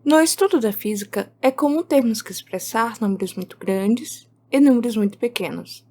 No estudo da física, é comum termos que expressar números muito grandes e números muito pequenos.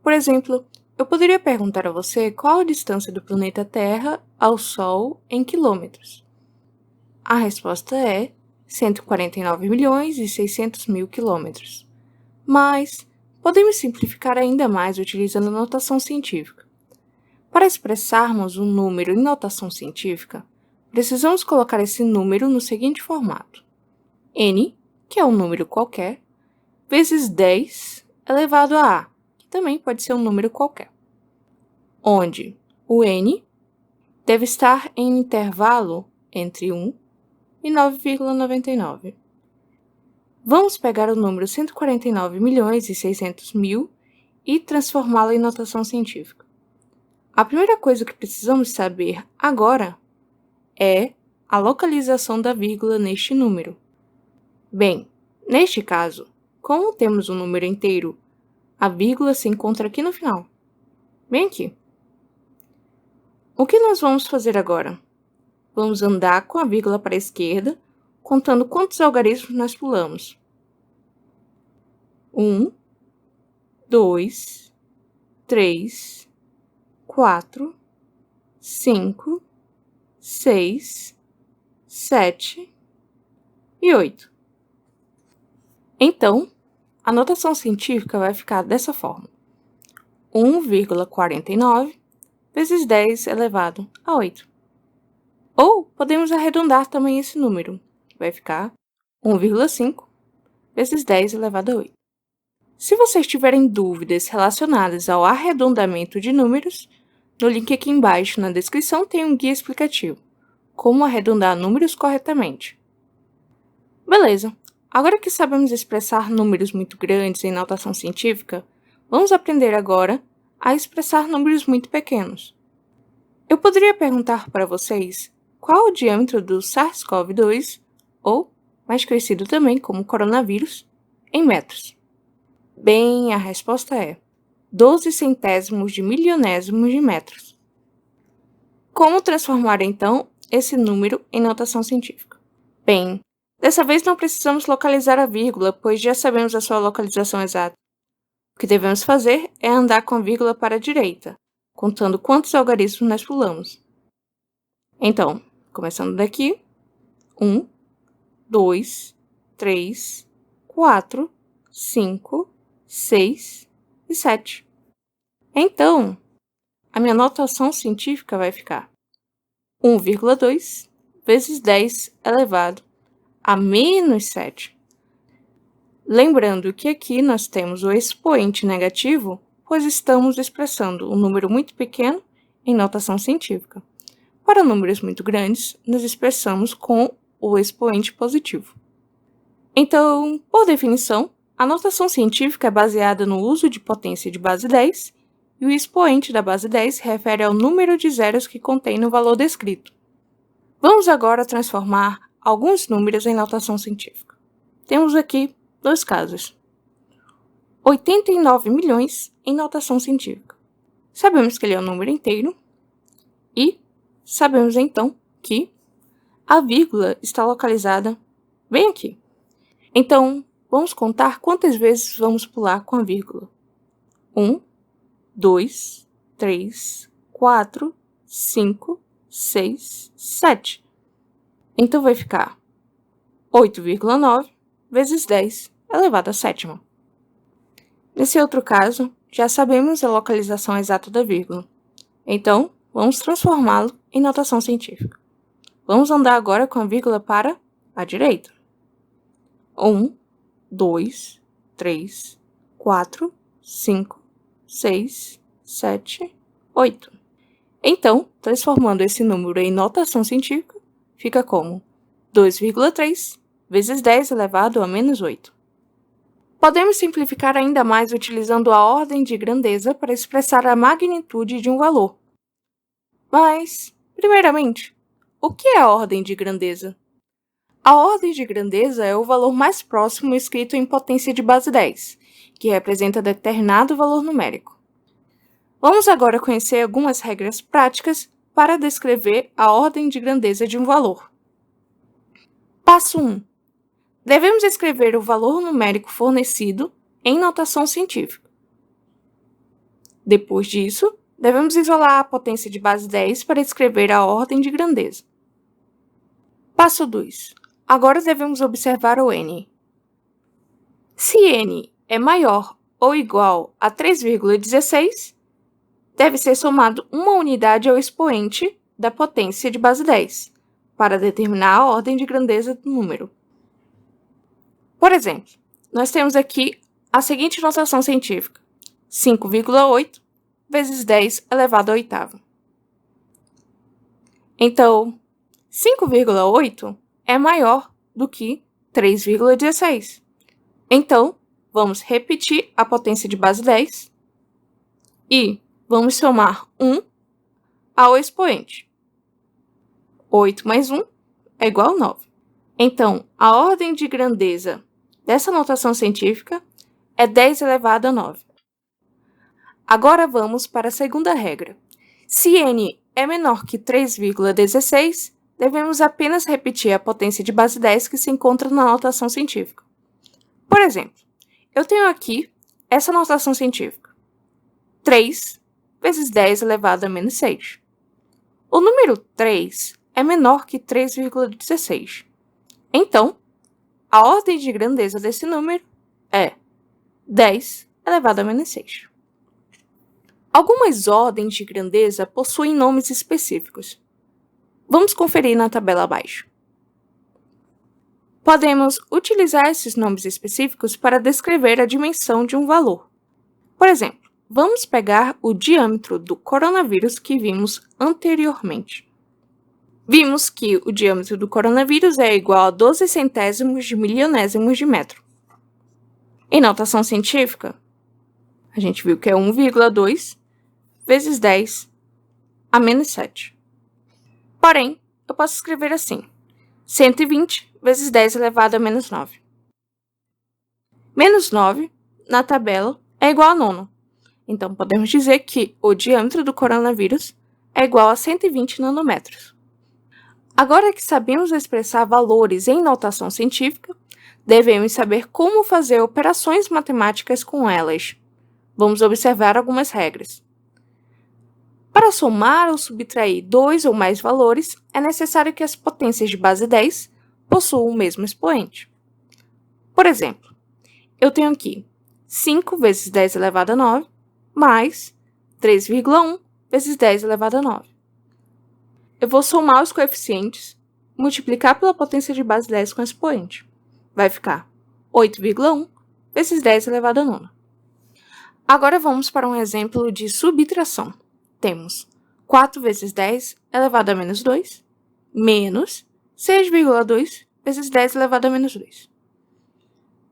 Por exemplo, eu poderia perguntar a você qual a distância do planeta Terra ao Sol em quilômetros. A resposta é 149.600.000 quilômetros. Mas podemos simplificar ainda mais utilizando a notação científica. Para expressarmos um número em notação científica, precisamos colocar esse número no seguinte formato: n, que é um número qualquer, vezes 10 elevado a A, que também pode ser um número qualquer, onde o n deve estar em um intervalo entre 1 e 9,99. Vamos pegar o número 149.600.000 e transformá-lo em notação científica. A primeira coisa que precisamos saber agora é a localização da vírgula neste número. Bem, neste caso, como temos um número inteiro, a vírgula se encontra aqui no final, bem aqui. O que nós vamos fazer agora? Vamos andar com a vírgula para a esquerda, contando quantos algarismos nós pulamos. 1, 2, 3, 4, 5, 6, 7 e 8. Então, a notação científica vai ficar dessa forma: 1,49 vezes 10 elevado a 8. Ou podemos arredondar também esse número. Vai ficar 1,5 vezes 10 elevado a 8. Se vocês tiverem dúvidas relacionadas ao arredondamento de números, no link aqui embaixo na descrição tem um guia explicativo: como arredondar números corretamente. Beleza! Agora que sabemos expressar números muito grandes em notação científica, vamos aprender agora a expressar números muito pequenos. Eu poderia perguntar para vocês qual o diâmetro do SARS-CoV-2, ou mais conhecido também como coronavírus, em metros. Bem, a resposta é 12 centésimos de milionésimos de metros. Como transformar, então, esse número em notação científica? Bem, dessa vez não precisamos localizar a vírgula, pois já sabemos a sua localização exata. O que devemos fazer é andar com a vírgula para a direita, contando quantos algarismos nós pulamos. Então, começando daqui, 1, 2, 3, 4, 5, 6 e 7. Então, a minha notação científica vai ficar 1,2 vezes 10 elevado a menos 7. Lembrando que aqui nós temos o expoente negativo, pois estamos expressando um número muito pequeno em notação científica. Para números muito grandes, nós expressamos com o expoente positivo. Então, por definição, a notação científica é baseada no uso de potência de base 10 e o expoente da base 10 se refere ao número de zeros que contém no valor descrito. Vamos agora transformar alguns números em notação científica. Temos aqui dois casos. 89 milhões em notação científica. Sabemos que ele é um número inteiro e sabemos então que a vírgula está localizada bem aqui. Então, vamos contar quantas vezes vamos pular com a vírgula. 1, 2, 3, 4, 5, 6, 7. Então vai ficar 8,9 vezes 10 elevado à sétima. Nesse outro caso, já sabemos a localização exata da vírgula. Então, vamos transformá-lo em notação científica. Vamos andar agora com a vírgula para a direita. 1, 2, 3, 4, 5, 6, 7, 8. Então, transformando esse número em notação científica, fica como 2,3 vezes 10 elevado a menos 8. Podemos simplificar ainda mais utilizando a ordem de grandeza para expressar a magnitude de um valor. Mas, primeiramente, o que é a ordem de grandeza? A ordem de grandeza é o valor mais próximo escrito em potência de base 10, que representa determinado valor numérico. Vamos agora conhecer algumas regras práticas para descrever a ordem de grandeza de um valor. Passo 1. Devemos escrever o valor numérico fornecido em notação científica. Depois disso, devemos isolar a potência de base 10 para escrever a ordem de grandeza. Passo 2. Agora devemos observar o n. Se n é maior ou igual a 3,16, deve ser somado uma unidade ao expoente da potência de base 10, para determinar a ordem de grandeza do número. Por exemplo, nós temos aqui a seguinte notação científica: 5,8 vezes 10 elevado à oitava. Então, 5,8 é maior do que 3,16. Então, vamos repetir a potência de base 10 e vamos somar 1 ao expoente. 8 mais 1 é igual a 9. Então, a ordem de grandeza dessa notação científica é 10 elevado a 9. Agora vamos para a segunda regra. Se n é menor que 3,16, devemos apenas repetir a potência de base 10 que se encontra na notação científica. Por exemplo, eu tenho aqui essa notação científica: 3 vezes 10 elevado a menos 6. O número 3 é menor que 3,16. Então, a ordem de grandeza desse número é 10 elevado a menos 6. Algumas ordens de grandeza possuem nomes específicos. Vamos conferir na tabela abaixo. Podemos utilizar esses nomes específicos para descrever a dimensão de um valor. Por exemplo, vamos pegar o diâmetro do coronavírus que vimos anteriormente. Vimos que o diâmetro do coronavírus é igual a 12 centésimos de milionésimos de metro. Em notação científica, a gente viu que é 1,2 vezes 10 a menos 7. Porém, eu posso escrever assim: 120 vezes 10 elevado a menos 9. Menos 9, na tabela, é igual a nono. Então, podemos dizer que o diâmetro do coronavírus é igual a 120 nanômetros. Agora que sabemos expressar valores em notação científica, devemos saber como fazer operações matemáticas com elas. Vamos observar algumas regras. Para somar ou subtrair dois ou mais valores, é necessário que as potências de base 10 possuam o mesmo expoente. Por exemplo, eu tenho aqui 5 vezes 10 elevado a 9 mais 3,1 vezes 10 elevado a 9. Eu vou somar os coeficientes, multiplicar pela potência de base 10 com o expoente. Vai ficar 8,1 vezes 10 elevado a 9. Agora vamos para um exemplo de subtração. Temos 4 vezes 10 elevado a menos 2, menos 6,2 vezes 10 elevado a menos 2.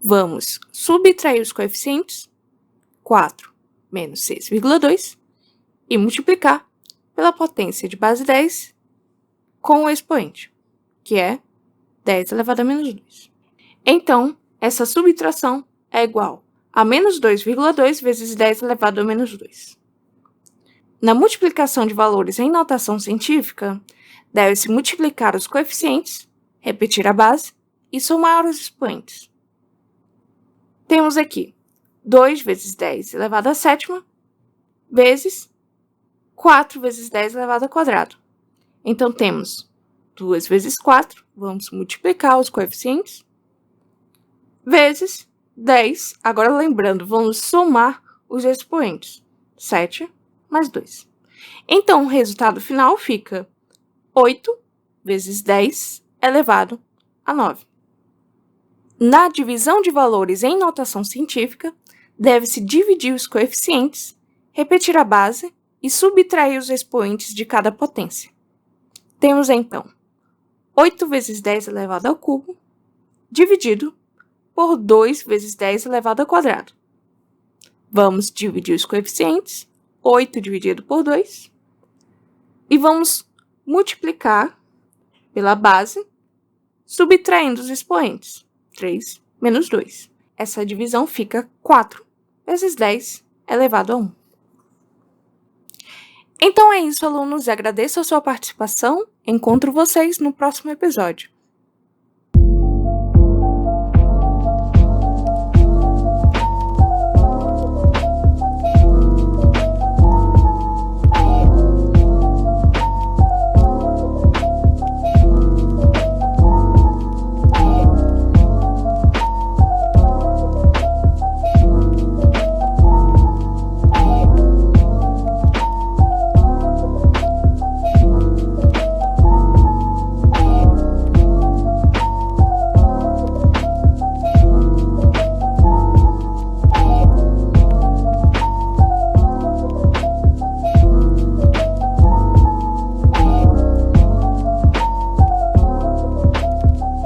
Vamos subtrair os coeficientes, 4 menos 6,2, e multiplicar pela potência de base 10 com o expoente, que é 10 elevado a menos 2. Então, essa subtração é igual a menos 2,2 vezes 10 elevado a menos 2. Na multiplicação de valores em notação científica, deve-se multiplicar os coeficientes, repetir a base e somar os expoentes. Temos aqui 2 vezes 10 elevado à sétima vezes 4 vezes 10 elevado ao quadrado. Então, temos 2 vezes 4, vamos multiplicar os coeficientes, vezes 10, agora lembrando, vamos somar os expoentes, 7 mais 2. Então, o resultado final fica 8 vezes 10 elevado a 9. Na divisão de valores em notação científica, deve-se dividir os coeficientes, repetir a base e subtrair os expoentes de cada potência. Temos, então, 8 vezes 10 elevado ao cubo, dividido por 2 vezes 10 elevado ao quadrado. Vamos dividir os coeficientes, 8 dividido por 2, e vamos multiplicar pela base, subtraindo os expoentes, 3 menos 2. Essa divisão fica 4 vezes 10 elevado a 1. Então é isso, alunos. Agradeço a sua participação. Encontro vocês no próximo episódio.